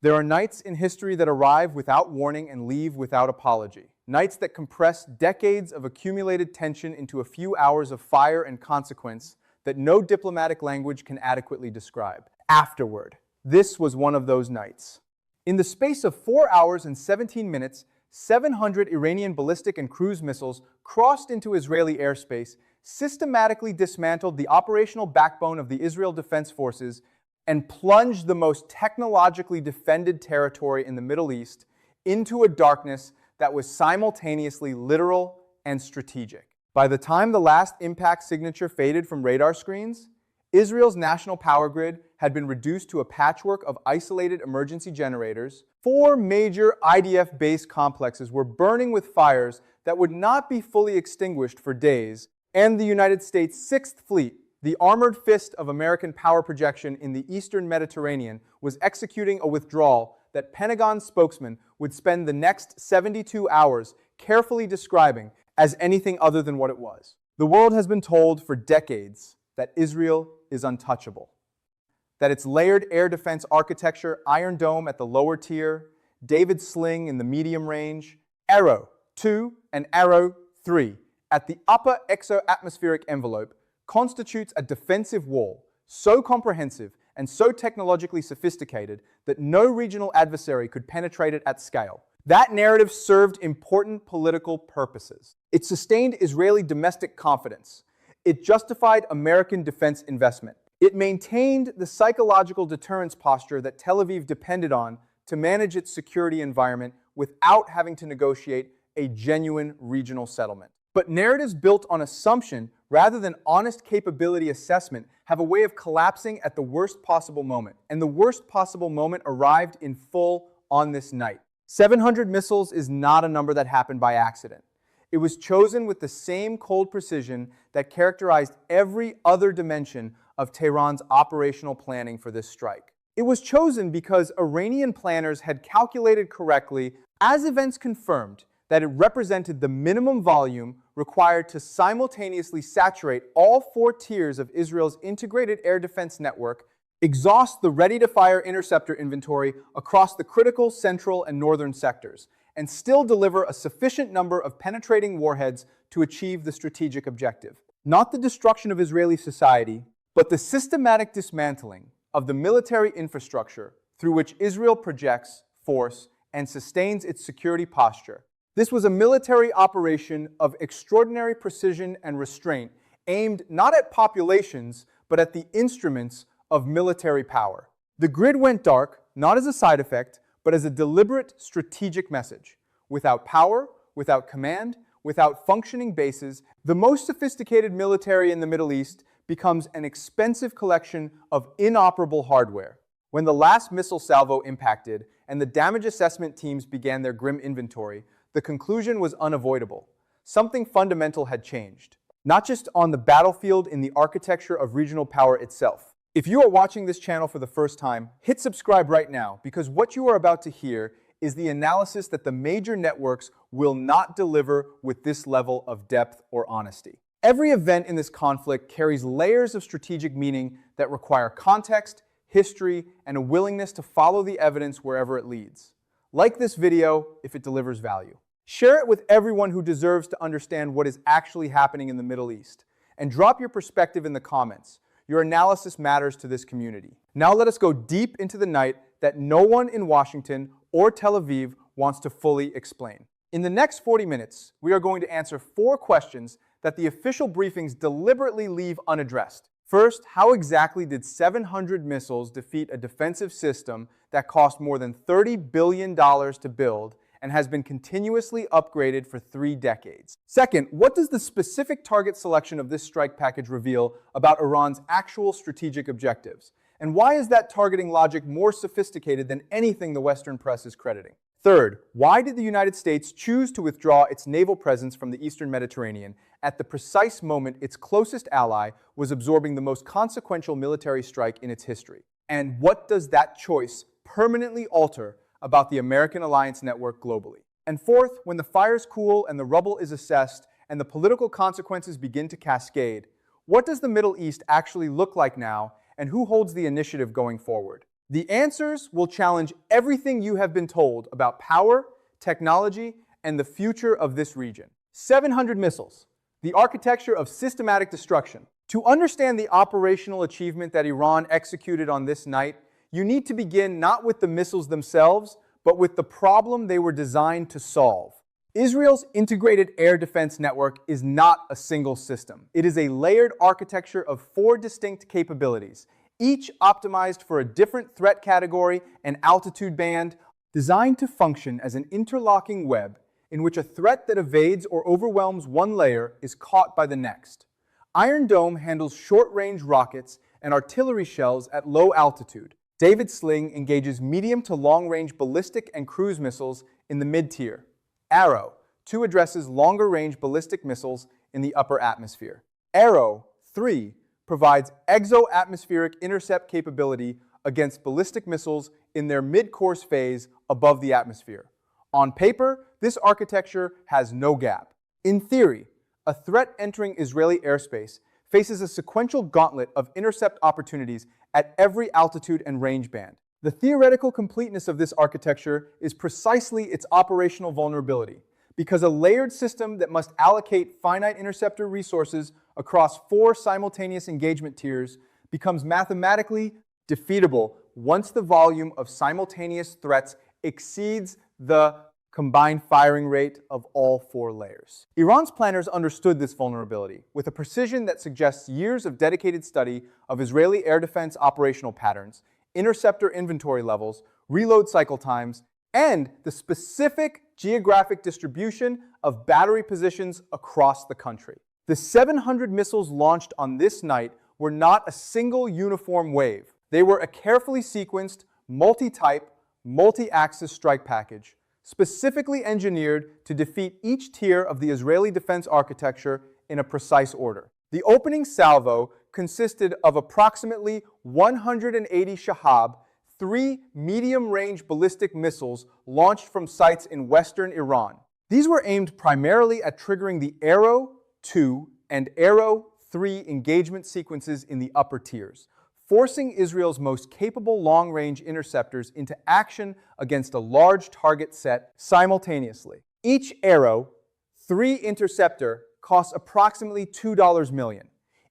There are nights in history that arrive without warning and leave without apology. Nights that compress decades of accumulated tension into a few hours of fire and consequence that no diplomatic language can adequately describe. Afterward, this was one of those nights. In the space of 4 hours and 17 minutes, 700 Iranian ballistic and cruise missiles crossed into Israeli airspace, systematically dismantled the operational backbone of the Israel Defense Forces, and plunged the most technologically defended territory in the Middle East into a darkness that was simultaneously literal and strategic. By the time the last impact signature faded from radar screens, Israel's national power grid had been reduced to a patchwork of isolated emergency generators. 4 major IDF base complexes were burning with fires that would not be fully extinguished for days, and the United States' 6th Fleet, the armored fist of American power projection in the eastern Mediterranean, was executing a withdrawal that Pentagon spokesman would spend the next 72 hours carefully describing as anything other than what it was. The world has been told for decades that Israel is untouchable, that its layered air defense architecture, Iron Dome at the lower tier, David Sling in the medium range, Arrow 2 and Arrow 3 at the upper exo-atmospheric envelope, constitutes a defensive wall so comprehensive and so technologically sophisticated that no regional adversary could penetrate it at scale. That narrative served important political purposes. It sustained Israeli domestic confidence. It justified American defense investment. It maintained the psychological deterrence posture that Tel Aviv depended on to manage its security environment without having to negotiate a genuine regional settlement. But narratives built on assumption rather than honest capability assessment have a way of collapsing at the worst possible moment. And the worst possible moment arrived in full on this night. 700 missiles is not a number that happened by accident. It was chosen with the same cold precision that characterized every other dimension of Tehran's operational planning for this strike. It was chosen because Iranian planners had calculated correctly, as events confirmed, that it represented the minimum volume required to simultaneously saturate all 4 tiers of Israel's integrated air defense network, exhaust the ready-to-fire interceptor inventory across the critical central and northern sectors, and still deliver a sufficient number of penetrating warheads to achieve the strategic objective. Not the destruction of Israeli society, but the systematic dismantling of the military infrastructure through which Israel projects force and sustains its security posture. This was a military operation of extraordinary precision and restraint, aimed not at populations, but at the instruments of military power. The grid went dark, not as a side effect, but as a deliberate strategic message. Without power, without command, without functioning bases, the most sophisticated military in the Middle East becomes an expensive collection of inoperable hardware. When the last missile salvo impacted and the damage assessment teams began their grim inventory, the conclusion was unavoidable. Something fundamental had changed, not just on the battlefield, in the architecture of regional power itself. If you are watching this channel for the first time, hit subscribe right now, because what you are about to hear is the analysis that the major networks will not deliver with this level of depth or honesty. Every event in this conflict carries layers of strategic meaning that require context, history, and a willingness to follow the evidence wherever it leads. Like this video if it delivers value. Share it with everyone who deserves to understand what is actually happening in the Middle East. And drop your perspective in the comments. Your analysis matters to this community. Now let us go deep into the night that no one in Washington or Tel Aviv wants to fully explain. In the next 40 minutes, we are going to answer 4 questions that the official briefings deliberately leave unaddressed. First, how exactly did 700 missiles defeat a defensive system that cost more than $30 billion to build and has been continuously upgraded for 3 decades? Second, what does the specific target selection of this strike package reveal about Iran's actual strategic objectives? And why is that targeting logic more sophisticated than anything the Western press is crediting? Third, why did the United States choose to withdraw its naval presence from the Eastern Mediterranean at the precise moment its closest ally was absorbing the most consequential military strike in its history? And what does that choice permanently alter about the American alliance network globally? And fourth, when the fires cool and the rubble is assessed and the political consequences begin to cascade, what does the Middle East actually look like now, and who holds the initiative going forward? The answers will challenge everything you have been told about power, technology, and the future of this region. 700 missiles, the architecture of systematic destruction. To understand the operational achievement that Iran executed on this night, you need to begin not with the missiles themselves, but with the problem they were designed to solve. Israel's integrated air defense network is not a single system. It is a layered architecture of 4 distinct capabilities, each optimized for a different threat category and altitude band, designed to function as an interlocking web in which a threat that evades or overwhelms one layer is caught by the next. Iron Dome handles short-range rockets and artillery shells at low altitude. David Sling engages medium to long-range ballistic and cruise missiles in the mid-tier. Arrow 2 addresses longer-range ballistic missiles in the upper atmosphere. Arrow 3 provides exo-atmospheric intercept capability against ballistic missiles in their mid-course phase above the atmosphere. On paper, this architecture has no gap. In theory, a threat entering Israeli airspace faces a sequential gauntlet of intercept opportunities at every altitude and range band. The theoretical completeness of this architecture is precisely its operational vulnerability, because a layered system that must allocate finite interceptor resources across 4 simultaneous engagement tiers becomes mathematically defeatable once the volume of simultaneous threats exceeds the combined firing rate of all 4 layers. Iran's planners understood this vulnerability with a precision that suggests years of dedicated study of Israeli air defense operational patterns, interceptor inventory levels, reload cycle times, and the specific geographic distribution of battery positions across the country. The 700 missiles launched on this night were not a single uniform wave. They were a carefully sequenced, multi-type, multi-axis strike package, specifically engineered to defeat each tier of the Israeli defense architecture in a precise order. The opening salvo consisted of approximately 180 Shahab, 3 medium-range ballistic missiles launched from sites in western Iran. These were aimed primarily at triggering the Arrow 2 and Arrow 3 engagement sequences in the upper tiers, forcing Israel's most capable long-range interceptors into action against a large target set simultaneously. Each Arrow 3 interceptor costs approximately $2 million.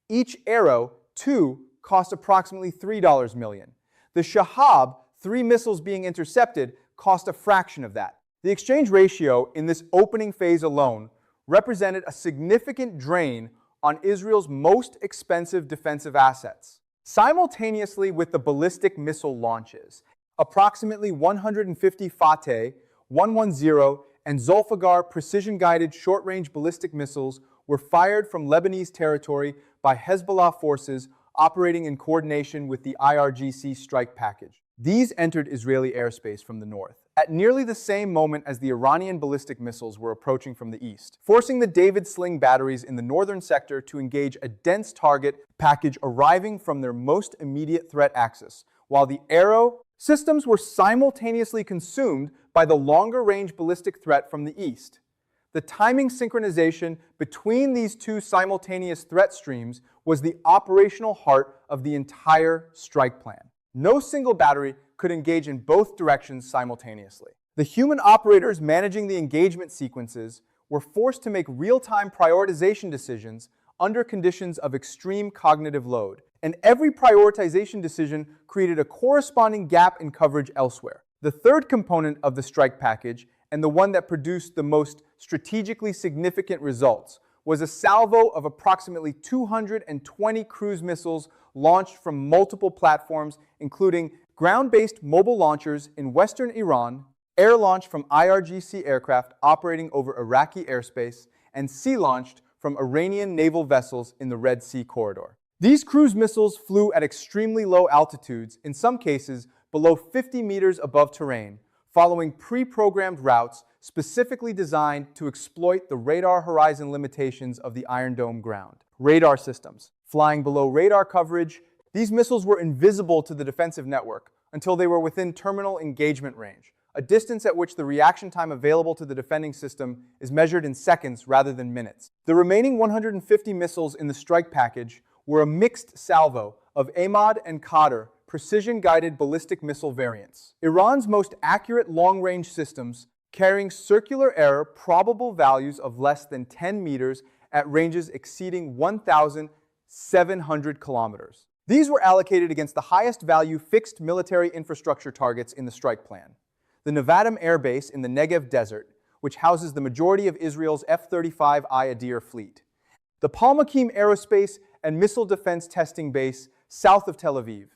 Each Arrow 2 costs approximately $3 million. The Shahab 3 missiles being intercepted cost a fraction of that. The exchange ratio in this opening phase alone represented a significant drain on Israel's most expensive defensive assets. Simultaneously with the ballistic missile launches, approximately 150 Fateh, 110, and Zulfiqar precision-guided short-range ballistic missiles were fired from Lebanese territory by Hezbollah forces operating in coordination with the IRGC strike package. These entered Israeli airspace from the north, at nearly the same moment as the Iranian ballistic missiles were approaching from the east, forcing the David Sling batteries in the northern sector to engage a dense target package arriving from their most immediate threat axis, while the Arrow systems were simultaneously consumed by the longer-range ballistic threat from the east. The timing synchronization between these 2 simultaneous threat streams was the operational heart of the entire strike plan. No single battery could engage in both directions simultaneously. The human operators managing the engagement sequences were forced to make real-time prioritization decisions under conditions of extreme cognitive load, and every prioritization decision created a corresponding gap in coverage elsewhere. The third component of the strike package, and the one that produced the most strategically significant results, was a salvo of approximately 220 cruise missiles launched from multiple platforms, including ground-based mobile launchers in western Iran, air launch from IRGC aircraft operating over Iraqi airspace, and sea-launched from Iranian naval vessels in the Red Sea corridor. These cruise missiles flew at extremely low altitudes, in some cases below 50 meters above terrain, following pre-programmed routes specifically designed to exploit the radar horizon limitations of the Iron Dome ground. Radar systems. Flying below radar coverage, these missiles were invisible to the defensive network until they were within terminal engagement range, a distance at which the reaction time available to the defending system is measured in seconds rather than minutes. The remaining 150 missiles in the strike package were a mixed salvo of Ahmad and Qadr precision-guided ballistic missile variants. Iran's most accurate long-range systems carrying circular error probable values of less than 10 meters at ranges exceeding 1,700 kilometers. These were allocated against the highest value fixed military infrastructure targets in the strike plan. The Nevatim Air Base in the Negev Desert, which houses the majority of Israel's F-35I Adir fleet. The Palmakim Aerospace and Missile Defense Testing Base south of Tel Aviv.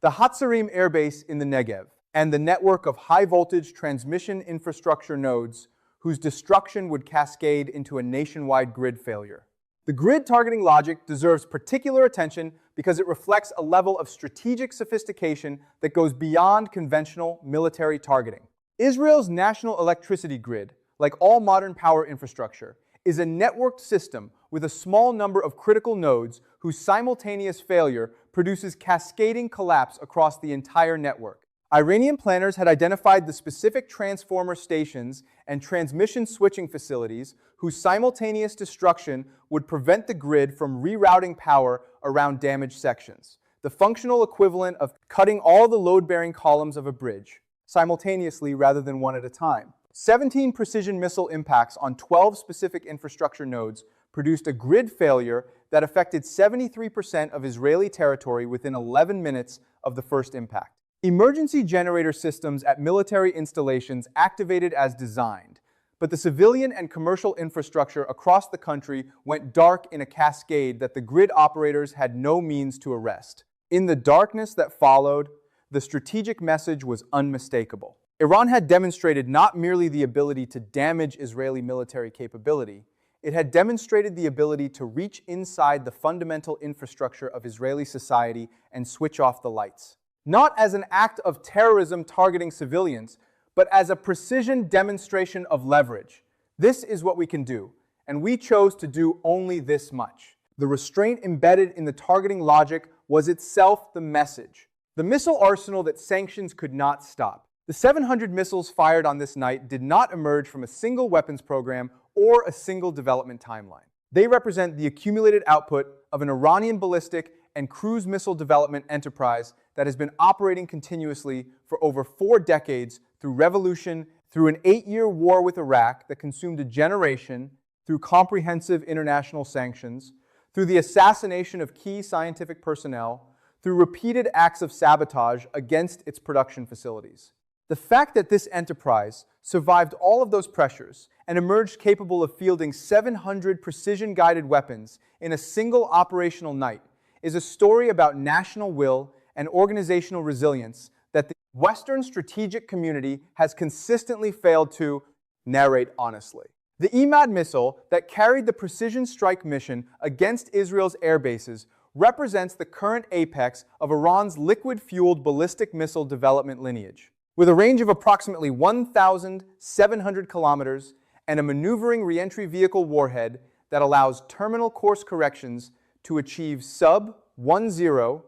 The Hatzarim Air Base in the Negev, and the network of high-voltage transmission infrastructure nodes whose destruction would cascade into a nationwide grid failure. The grid targeting logic deserves particular attention because it reflects a level of strategic sophistication that goes beyond conventional military targeting. Israel's national electricity grid, like all modern power infrastructure, is a networked system with a small number of critical nodes whose simultaneous failure produces cascading collapse across the entire network. Iranian planners had identified the specific transformer stations and transmission switching facilities whose simultaneous destruction would prevent the grid from rerouting power around damaged sections, the functional equivalent of cutting all the load-bearing columns of a bridge, simultaneously rather than one at a time. 17 precision missile impacts on 12 specific infrastructure nodes produced a grid failure that affected 73% of Israeli territory within 11 minutes of the first impact. Emergency generator systems at military installations activated as designed, but the civilian and commercial infrastructure across the country went dark in a cascade that the grid operators had no means to arrest. In the darkness that followed, the strategic message was unmistakable. Iran had demonstrated not merely the ability to damage Israeli military capability, it had demonstrated the ability to reach inside the fundamental infrastructure of Israeli society and switch off the lights. Not as an act of terrorism targeting civilians, but as a precision demonstration of leverage. This is what we can do, and we chose to do only this much. The restraint embedded in the targeting logic was itself the message. The missile arsenal that sanctions could not stop. The 700 missiles fired on this night did not emerge from a single weapons program or a single development timeline. They represent the accumulated output of an Iranian ballistic and cruise missile development enterprise that has been operating continuously for over 4 decades through revolution, through an 8-year war with Iraq that consumed a generation, through comprehensive international sanctions, through the assassination of key scientific personnel, through repeated acts of sabotage against its production facilities. The fact that this enterprise survived all of those pressures and emerged capable of fielding 700 precision-guided weapons in a single operational night is a story about national will and organizational resilience that the Western strategic community has consistently failed to narrate honestly. The Imad missile that carried the precision strike mission against Israel's air bases represents the current apex of Iran's liquid-fueled ballistic missile development lineage. With a range of approximately 1,700 kilometers and a maneuvering reentry vehicle warhead that allows terminal course corrections to achieve sub-10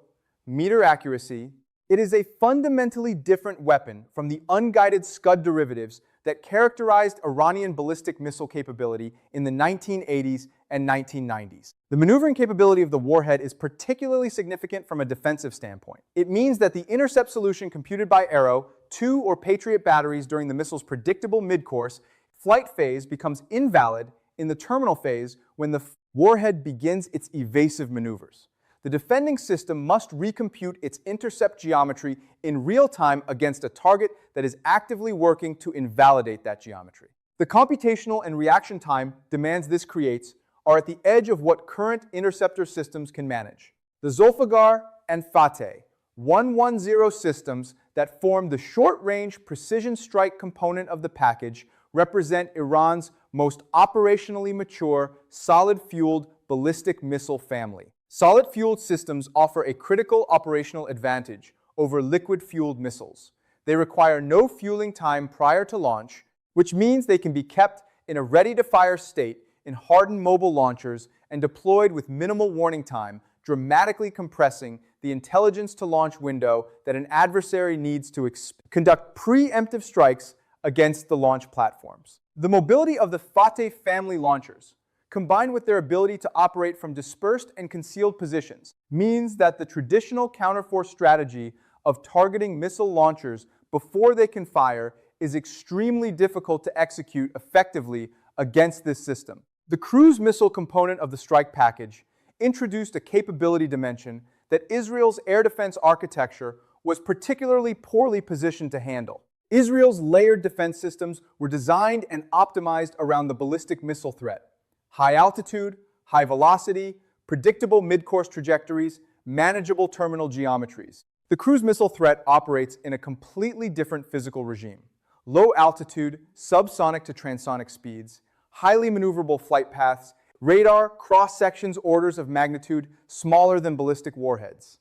meter accuracy, it is a fundamentally different weapon from the unguided Scud derivatives that characterized Iranian ballistic missile capability in the 1980s and 1990s. The maneuvering capability of the warhead is particularly significant from a defensive standpoint. It means that the intercept solution computed by Arrow, 2 or Patriot batteries during the missile's predictable mid-course flight phase becomes invalid in the terminal phase when the warhead begins its evasive maneuvers. The defending system must recompute its intercept geometry in real time against a target that is actively working to invalidate that geometry. The computational and reaction time demands this creates are at the edge of what current interceptor systems can manage. The Zulfiqar and Fateh 110 systems that form the short-range precision strike component of the package represent Iran's most operationally mature, solid-fueled ballistic missile family. Solid-fueled systems offer a critical operational advantage over liquid-fueled missiles. They require no fueling time prior to launch, which means they can be kept in a ready-to-fire state in hardened mobile launchers and deployed with minimal warning time, dramatically compressing the intelligence-to-launch window that an adversary needs to conduct preemptive strikes against the launch platforms. The mobility of the Fateh family launchers, combined with their ability to operate from dispersed and concealed positions, means that the traditional counterforce strategy of targeting missile launchers before they can fire is extremely difficult to execute effectively against this system. The cruise missile component of the strike package introduced a capability dimension that Israel's air defense architecture was particularly poorly positioned to handle. Israel's layered defense systems were designed and optimized around the ballistic missile threat. High altitude, high velocity, predictable mid-course trajectories, manageable terminal geometries. The cruise missile threat operates in a completely different physical regime. Low altitude, subsonic to transonic speeds, highly maneuverable flight paths, radar cross-sections orders of magnitude smaller than ballistic warheads.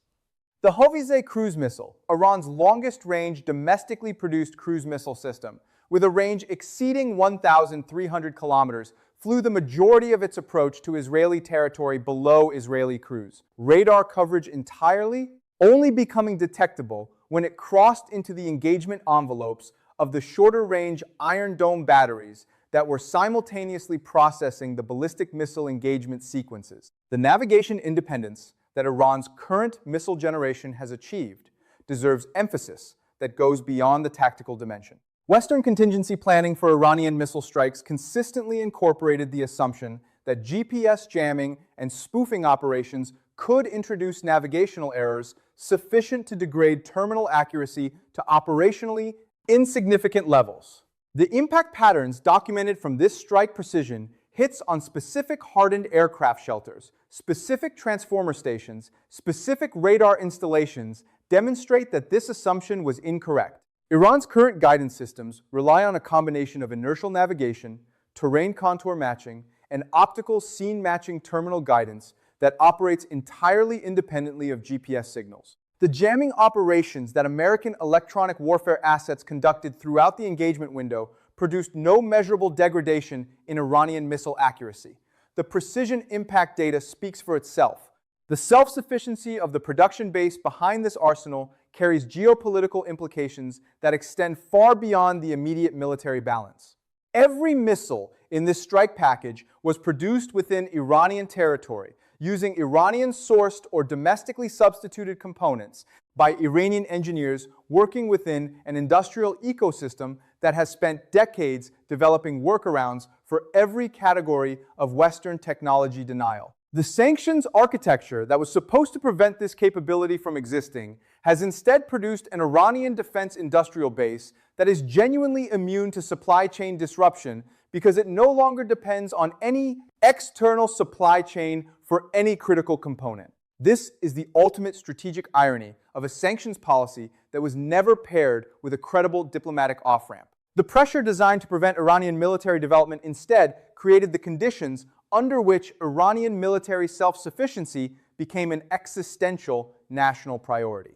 The Hovizeh cruise missile, Iran's longest-range domestically produced cruise missile system, with a range exceeding 1,300 kilometers, flew the majority of its approach to Israeli territory below Israeli cruise. Radar coverage entirely, only becoming detectable when it crossed into the engagement envelopes of the shorter-range Iron Dome batteries that were simultaneously processing the ballistic missile engagement sequences. The navigation independence that Iran's current missile generation has achieved deserves emphasis that goes beyond the tactical dimension. Western contingency planning for Iranian missile strikes consistently incorporated the assumption that GPS jamming and spoofing operations could introduce navigational errors sufficient to degrade terminal accuracy to operationally insignificant levels. The impact patterns documented from this strike precision hits on specific hardened aircraft shelters, specific transformer stations, specific radar installations demonstrate that this assumption was incorrect. Iran's current guidance systems rely on a combination of inertial navigation, terrain contour matching, and optical scene matching terminal guidance that operates entirely independently of GPS signals. The jamming operations that American electronic warfare assets conducted throughout the engagement window produced no measurable degradation in Iranian missile accuracy. The precision impact data speaks for itself. The self-sufficiency of the production base behind this arsenal carries geopolitical implications that extend far beyond the immediate military balance. Every missile in this strike package was produced within Iranian territory, using Iranian-sourced or domestically substituted components by Iranian engineers working within an industrial ecosystem that has spent decades developing workarounds for every category of Western technology denial. The sanctions architecture that was supposed to prevent this capability from existing has instead produced an Iranian defense industrial base that is genuinely immune to supply chain disruption because it no longer depends on any external supply chain for any critical component. This is the ultimate strategic irony of a sanctions policy that was never paired with a credible diplomatic off-ramp. The pressure designed to prevent Iranian military development instead created the conditions under which Iranian military self-sufficiency became an existential national priority.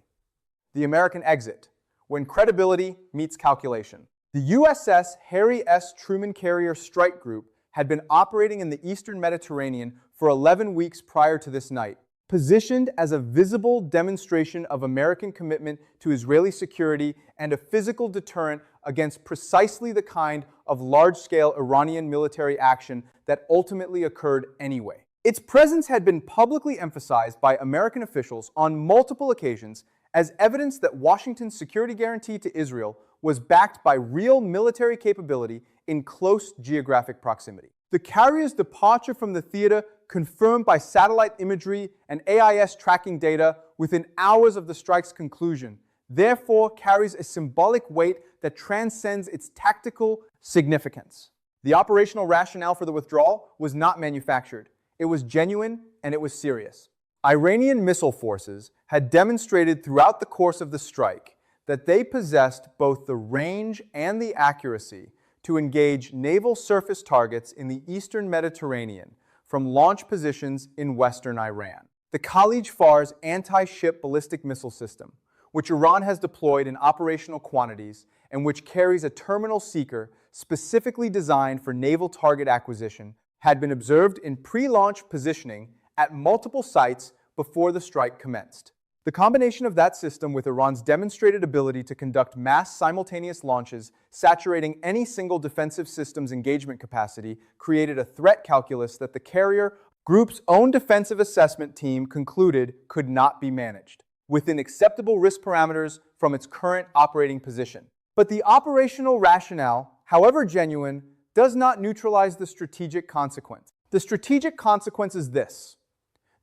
The American exit, when credibility meets calculation. The USS Harry S. Truman carrier strike group had been operating in the Eastern Mediterranean for 11 weeks prior to this night, positioned as a visible demonstration of American commitment to Israeli security and a physical deterrent against precisely the kind of large-scale Iranian military action that ultimately occurred anyway. Its presence had been publicly emphasized by American officials on multiple occasions as evidence that Washington's security guarantee to Israel was backed by real military capability in close geographic proximity. The carrier's departure from the theater, confirmed by satellite imagery and AIS tracking data within hours of the strike's conclusion, therefore carries a symbolic weight that transcends its tactical significance. The operational rationale for the withdrawal was not manufactured. It was genuine and it was serious. Iranian missile forces had demonstrated throughout the course of the strike that they possessed both the range and the accuracy to engage naval surface targets in the Eastern Mediterranean from launch positions in Western Iran. The Khalij Fars anti-ship ballistic missile system, which Iran has deployed in operational quantities and which carries a terminal seeker specifically designed for naval target acquisition, had been observed in pre-launch positioning at multiple sites before the strike commenced. The combination of that system with Iran's demonstrated ability to conduct mass simultaneous launches, saturating any single defensive system's engagement capacity, created a threat calculus that the carrier group's own defensive assessment team concluded could not be managed within acceptable risk parameters from its current operating position. But the operational rationale, however genuine, does not neutralize the strategic consequence. The strategic consequence is this: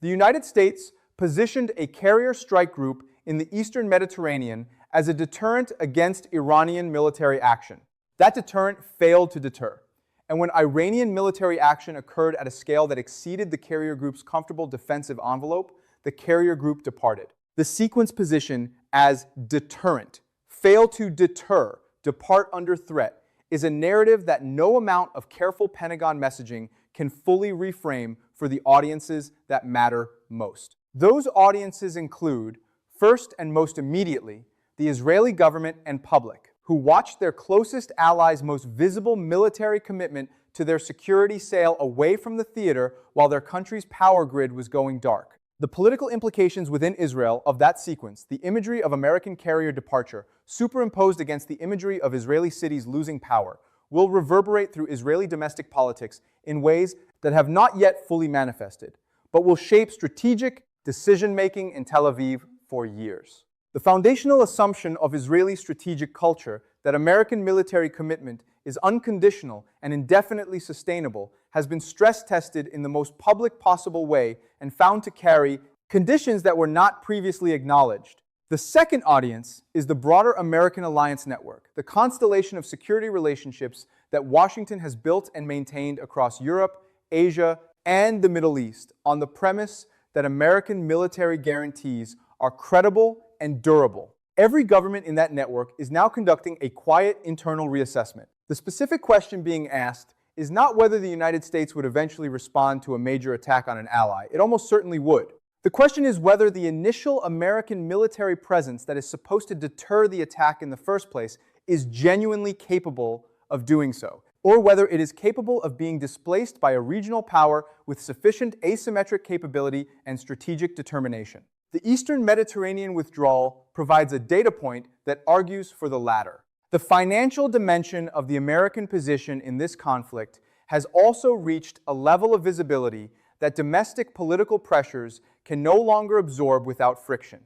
the United States positioned a carrier strike group in the Eastern Mediterranean as a deterrent against Iranian military action. That deterrent failed to deter, and when Iranian military action occurred at a scale that exceeded the carrier group's comfortable defensive envelope, the carrier group departed. The sequence position as deterrent, fail to deter, depart under threat, is a narrative that no amount of careful Pentagon messaging can fully reframe for the audiences that matter most. Those audiences include, first and most immediately, the Israeli government and public, who watched their closest allies' most visible military commitment to their security sail away from the theater while their country's power grid was going dark. The political implications within Israel of that sequence, the imagery of American carrier departure, superimposed against the imagery of Israeli cities losing power, will reverberate through Israeli domestic politics in ways that have not yet fully manifested, but will shape strategic decision-making in Tel Aviv for years. The foundational assumption of Israeli strategic culture that American military commitment is unconditional and indefinitely sustainable has been stress-tested in the most public possible way and found to carry conditions that were not previously acknowledged. The second audience is the broader American alliance network, the constellation of security relationships that Washington has built and maintained across Europe, Asia, and the Middle East on the premise that American military guarantees are credible and durable. Every government in that network is now conducting a quiet internal reassessment. The specific question being asked is not whether the United States would eventually respond to a major attack on an ally. It almost certainly would. The question is whether the initial American military presence that is supposed to deter the attack in the first place is genuinely capable of doing so, or whether it is capable of being displaced by a regional power with sufficient asymmetric capability and strategic determination. The Eastern Mediterranean withdrawal provides a data point that argues for the latter. The financial dimension of the American position in this conflict has also reached a level of visibility that domestic political pressures can no longer absorb without friction.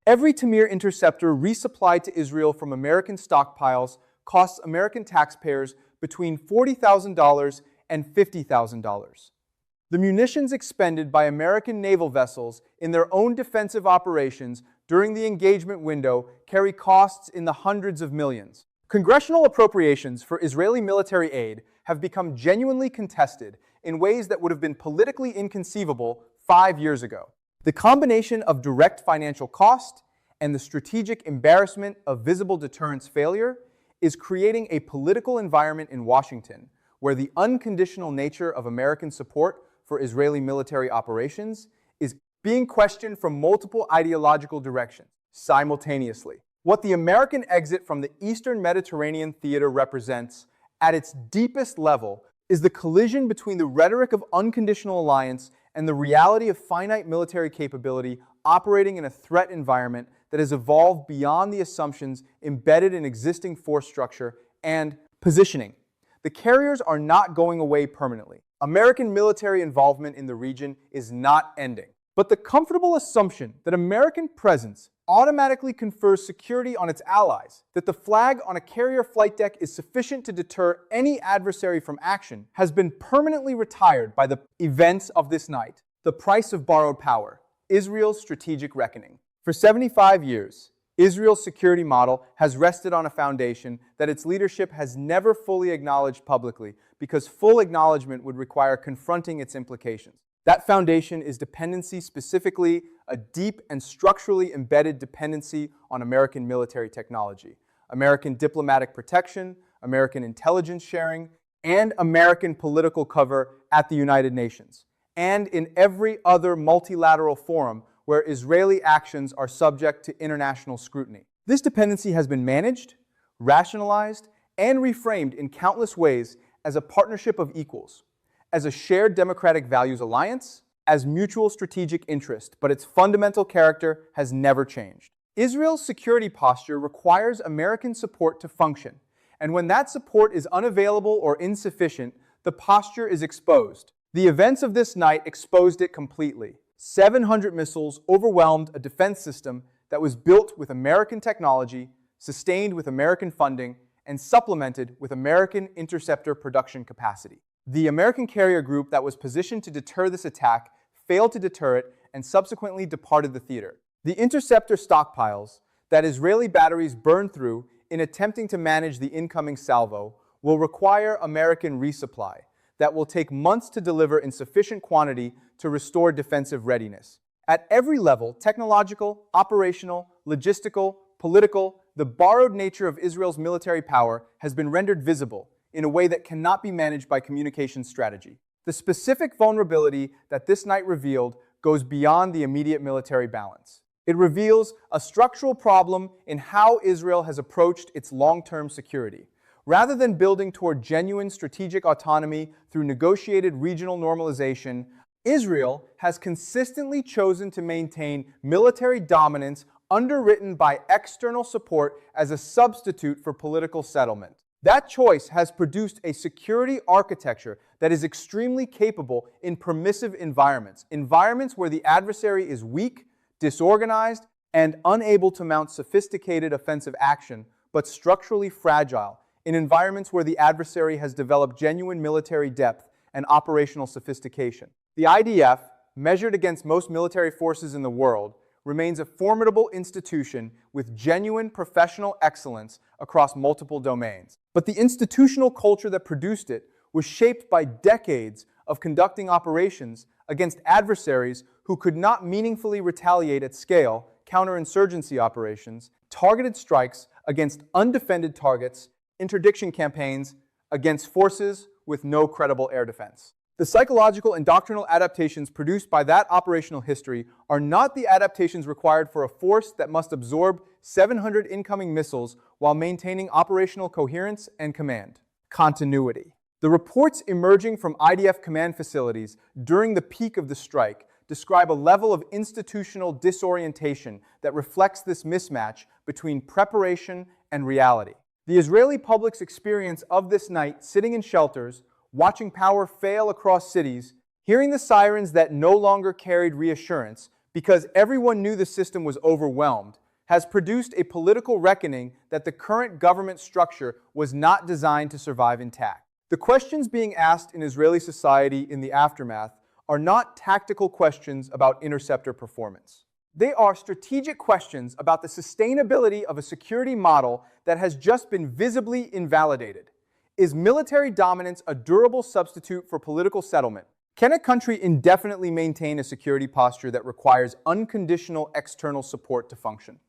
Every Tamir interceptor resupplied to Israel from American stockpiles costs American taxpayers between $40,000 and $50,000. The munitions expended by American naval vessels in their own defensive operations during the engagement window carry costs in the hundreds of millions. Congressional appropriations for Israeli military aid have become genuinely contested in ways that would have been politically inconceivable 5 years ago. The combination of direct financial cost and the strategic embarrassment of visible deterrence failure is creating a political environment in Washington where the unconditional nature of American support for Israeli military operations is being questioned from multiple ideological directions simultaneously. What the American exit from the Eastern Mediterranean theater represents at its deepest level is the collision between the rhetoric of unconditional alliance and the reality of finite military capability operating in a threat environment that has evolved beyond the assumptions embedded in existing force structure and positioning. The carriers are not going away permanently. American military involvement in the region is not ending. But the comfortable assumption that American presence automatically confers security on its allies, that the flag on a carrier flight deck is sufficient to deter any adversary from action, has been permanently retired by the events of this night. The price of borrowed power, Israel's strategic reckoning. For 75 years, Israel's security model has rested on a foundation that its leadership has never fully acknowledged publicly because full acknowledgement would require confronting its implications. That foundation is dependency, specifically a deep and structurally embedded dependency on American military technology, American diplomatic protection, American intelligence sharing, and American political cover at the United Nations, and in every other multilateral forum where Israeli actions are subject to international scrutiny. This dependency has been managed, rationalized, and reframed in countless ways as a partnership of equals, as a shared democratic values alliance, as mutual strategic interest, but its fundamental character has never changed. Israel's security posture requires American support to function, and when that support is unavailable or insufficient, the posture is exposed. The events of this night exposed it completely. 700 missiles overwhelmed a defense system that was built with American technology, sustained with American funding, and supplemented with American interceptor production capacity. The American carrier group that was positioned to deter this attack failed to deter it and subsequently departed the theater. The interceptor stockpiles that Israeli batteries burned through in attempting to manage the incoming salvo will require American resupply that will take months to deliver in sufficient quantity to restore defensive readiness. At every level, technological, operational, logistical, political, the borrowed nature of Israel's military power has been rendered visible in a way that cannot be managed by communications strategy. The specific vulnerability that this night revealed goes beyond the immediate military balance. It reveals a structural problem in how Israel has approached its long-term security. Rather than building toward genuine strategic autonomy through negotiated regional normalization, Israel has consistently chosen to maintain military dominance underwritten by external support as a substitute for political settlement. That choice has produced a security architecture that is extremely capable in permissive environments where the adversary is weak, disorganized, and unable to mount sophisticated offensive action, but structurally fragile, in environments where the adversary has developed genuine military depth and operational sophistication. The IDF, measured against most military forces in the world, remains a formidable institution with genuine professional excellence across multiple domains. But the institutional culture that produced it was shaped by decades of conducting operations against adversaries who could not meaningfully retaliate at scale, counterinsurgency operations, targeted strikes against undefended targets, interdiction campaigns against forces with no credible air defense. The psychological and doctrinal adaptations produced by that operational history are not the adaptations required for a force that must absorb 700 incoming missiles while maintaining operational coherence and command. Continuity. The reports emerging from IDF command facilities during the peak of the strike describe a level of institutional disorientation that reflects this mismatch between preparation and reality. The Israeli public's experience of this night sitting in shelters, watching power fail across cities, hearing the sirens that no longer carried reassurance because everyone knew the system was overwhelmed, has produced a political reckoning that the current government structure was not designed to survive intact. The questions being asked in Israeli society in the aftermath are not tactical questions about interceptor performance. They are strategic questions about the sustainability of a security model that has just been visibly invalidated. Is military dominance a durable substitute for political settlement? Can a country indefinitely maintain a security posture that requires unconditional external support to function?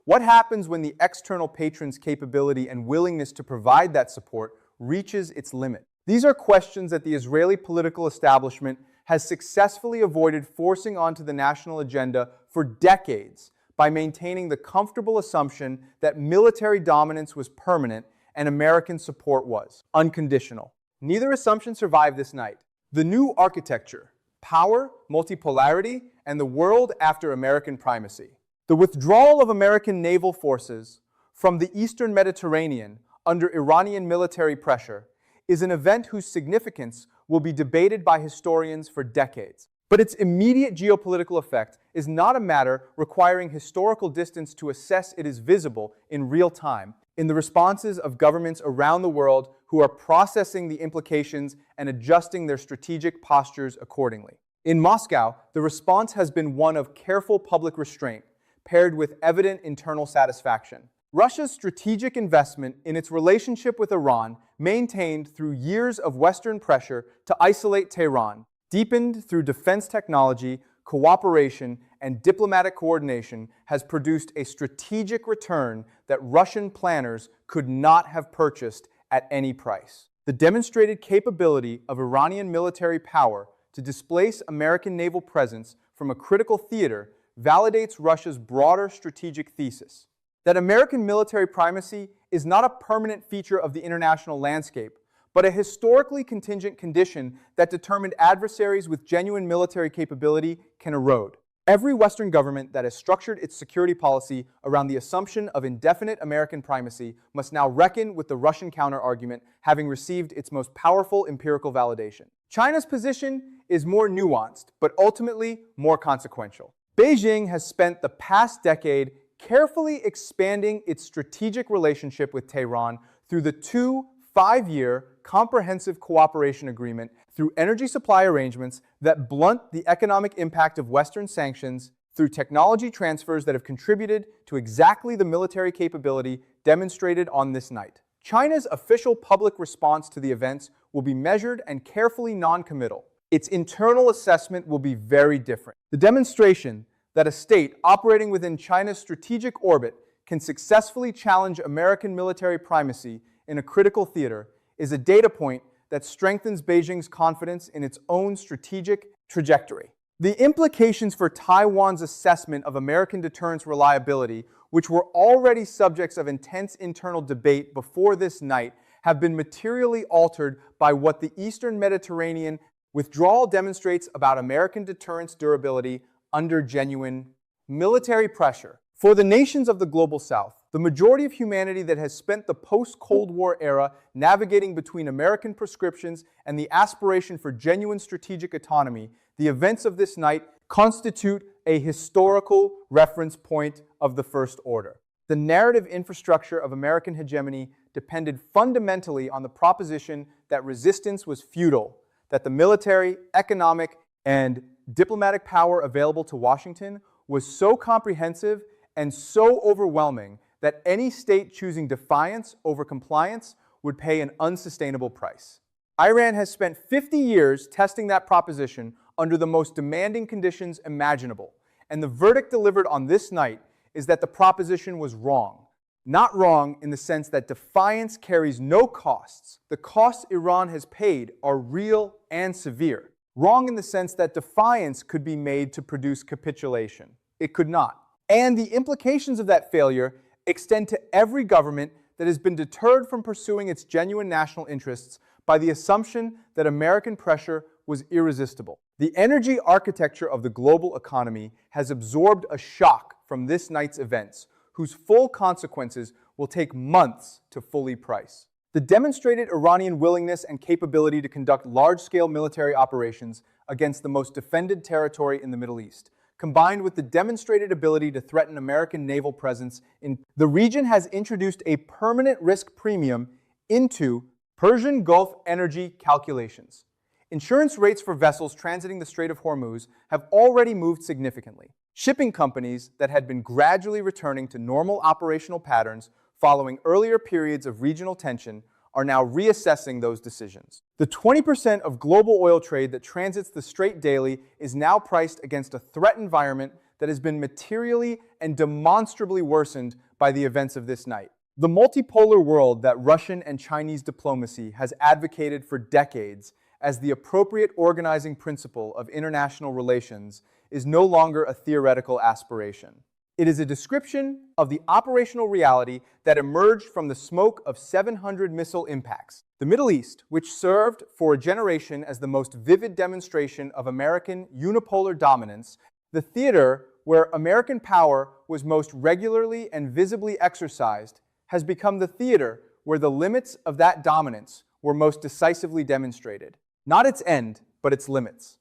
What happens when the external patron's capability and willingness to provide that support reaches its limit? These are questions that the Israeli political establishment has successfully avoided forcing onto the national agenda for decades by maintaining the comfortable assumption that military dominance was permanent and American support was unconditional. Neither assumption survived this night. The new architecture, power, multipolarity, and the world after American primacy. The withdrawal of American naval forces from the Eastern Mediterranean under Iranian military pressure is an event whose significance will be debated by historians for decades. But its immediate geopolitical effect is not a matter requiring historical distance to assess. It is visible in real time in the responses of governments around the world who are processing the implications and adjusting their strategic postures accordingly. In Moscow, the response has been one of careful public restraint, paired with evident internal satisfaction. Russia's strategic investment in its relationship with Iran, maintained through years of Western pressure to isolate Tehran, deepened through defense technology, cooperation, and diplomatic coordination, has produced a strategic return that Russian planners could not have purchased at any price. The demonstrated capability of Iranian military power to displace American naval presence from a critical theater validates Russia's broader strategic thesis that American military primacy is not a permanent feature of the international landscape, but a historically contingent condition that determined adversaries with genuine military capability can erode. Every Western government that has structured its security policy around the assumption of indefinite American primacy must now reckon with the Russian counterargument, having received its most powerful empirical validation. China's position is more nuanced, but ultimately more consequential. Beijing has spent the past decade carefully expanding its strategic relationship with Tehran through the two 5-year comprehensive cooperation agreement through energy supply arrangements that blunt the economic impact of Western sanctions through technology transfers that have contributed to exactly the military capability demonstrated on this night. China's official public response to the events will be measured and carefully non-committal. Its internal assessment will be very different. The demonstration that a state operating within China's strategic orbit can successfully challenge American military primacy in a critical theater is a data point that strengthens Beijing's confidence in its own strategic trajectory. The implications for Taiwan's assessment of American deterrence reliability, which were already subjects of intense internal debate before this night, have been materially altered by what the Eastern Mediterranean withdrawal demonstrates about American deterrence durability under genuine military pressure. For the nations of the Global South, the majority of humanity that has spent the post-Cold War era navigating between American prescriptions and the aspiration for genuine strategic autonomy, the events of this night constitute a historical reference point of the First Order. The narrative infrastructure of American hegemony depended fundamentally on the proposition that resistance was futile, that the military, economic, and diplomatic power available to Washington was so comprehensive and so overwhelming that any state choosing defiance over compliance would pay an unsustainable price. Iran has spent 50 years testing that proposition under the most demanding conditions imaginable, and the verdict delivered on this night is that the proposition was wrong. Not wrong in the sense that defiance carries no costs. The costs Iran has paid are real and severe. Wrong in the sense that defiance could be made to produce capitulation. It could not. And the implications of that failure extend to every government that has been deterred from pursuing its genuine national interests by the assumption that American pressure was irresistible. The energy architecture of the global economy has absorbed a shock from this night's events, whose full consequences will take months to fully price. The demonstrated Iranian willingness and capability to conduct large-scale military operations against the most defended territory in the Middle East, combined with the demonstrated ability to threaten American naval presence in the region, has introduced a permanent risk premium into Persian Gulf energy calculations. Insurance rates for vessels transiting the Strait of Hormuz have already moved significantly. Shipping companies that had been gradually returning to normal operational patterns following earlier periods of regional tension are now reassessing those decisions. The 20% of global oil trade that transits the Strait daily is now priced against a threat environment that has been materially and demonstrably worsened by the events of this night. The multipolar world that Russian and Chinese diplomacy has advocated for decades as the appropriate organizing principle of international relations is no longer a theoretical aspiration. It is a description of the operational reality that emerged from the smoke of 700 missile impacts. The Middle East, which served for a generation as the most vivid demonstration of American unipolar dominance, the theater where American power was most regularly and visibly exercised, has become the theater where the limits of that dominance were most decisively demonstrated. Not its end, but its limits.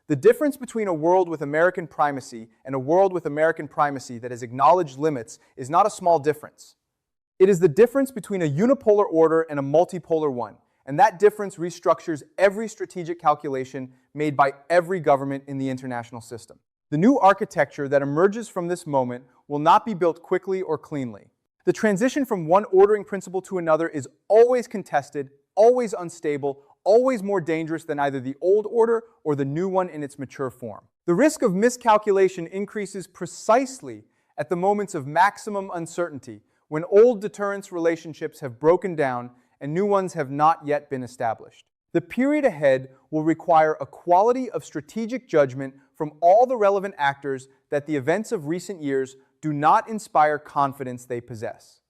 The difference between a world with American primacy and a world with American primacy that has acknowledged limits is not a small difference. It is the difference between a unipolar order and a multipolar one, and that difference restructures every strategic calculation made by every government in the international system. The new architecture that emerges from this moment will not be built quickly or cleanly. The transition from one ordering principle to another is always contested, always unstable, always more dangerous than either the old order or the new one in its mature form. The risk of miscalculation increases precisely at the moments of maximum uncertainty, when old deterrence relationships have broken down and new ones have not yet been established. The period ahead will require a quality of strategic judgment from all the relevant actors that the events of recent years do not inspire confidence they possess.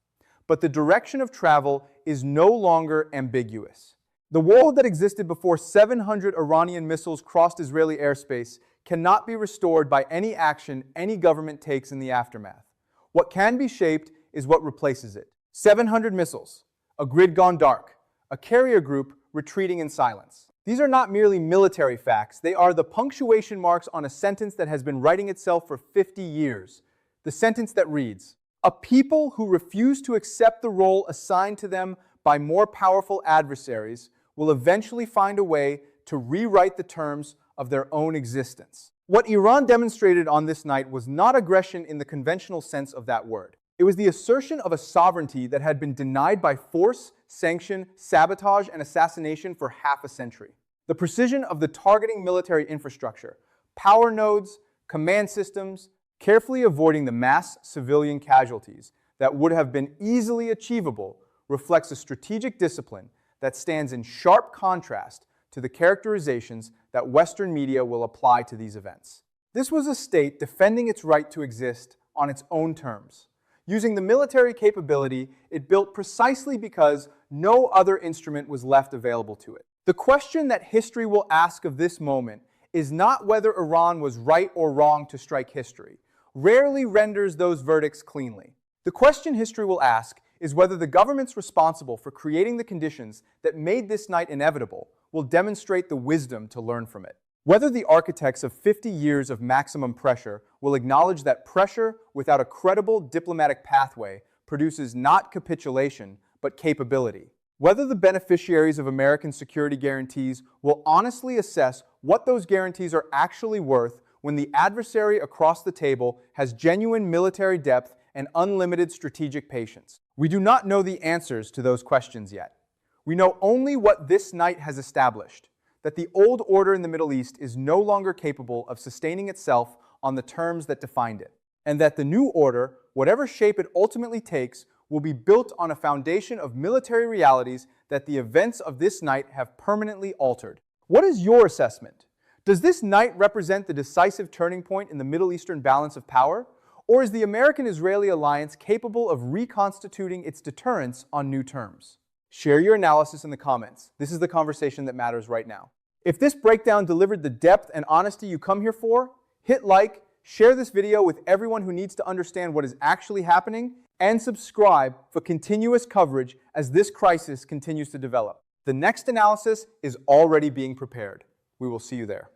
But the direction of travel is no longer ambiguous. The world that existed before 700 Iranian missiles crossed Israeli airspace cannot be restored by any action any government takes in the aftermath. What can be shaped is what replaces it. 700 missiles, a grid gone dark, a carrier group retreating in silence. These are not merely military facts, they are the punctuation marks on a sentence that has been writing itself for 50 years. The sentence that reads, "A people who refuse to accept the role assigned to them by more powerful adversaries will eventually find a way to rewrite the terms of their own existence." What Iran demonstrated on this night was not aggression in the conventional sense of that word. It was the assertion of a sovereignty that had been denied by force, sanction, sabotage, and assassination for half a century. The precision of the targeting military infrastructure, power nodes, command systems, carefully avoiding the mass civilian casualties that would have been easily achievable, reflects a strategic discipline that stands in sharp contrast to the characterizations that Western media will apply to these events. This was a state defending its right to exist on its own terms, using the military capability it built precisely because no other instrument was left available to it. The question that history will ask of this moment is not whether Iran was right or wrong to strike history. Rarely renders those verdicts cleanly. The question history will ask is whether the governments responsible for creating the conditions that made this night inevitable will demonstrate the wisdom to learn from it. Whether the architects of 50 years of maximum pressure will acknowledge that pressure without a credible diplomatic pathway produces not capitulation, but capability. Whether the beneficiaries of American security guarantees will honestly assess what those guarantees are actually worth when the adversary across the table has genuine military depth and unlimited strategic patience. We do not know the answers to those questions yet. We know only what this night has established, that the old order in the Middle East is no longer capable of sustaining itself on the terms that defined it, and that the new order, whatever shape it ultimately takes, will be built on a foundation of military realities that the events of this night have permanently altered. What is your assessment? Does this night represent the decisive turning point in the Middle Eastern balance of power? Or is the American-Israeli alliance capable of reconstituting its deterrence on new terms? Share your analysis in the comments. This is the conversation that matters right now. If this breakdown delivered the depth and honesty you come here for, hit like, share this video with everyone who needs to understand what is actually happening, and subscribe for continuous coverage as this crisis continues to develop. The next analysis is already being prepared. We will see you there.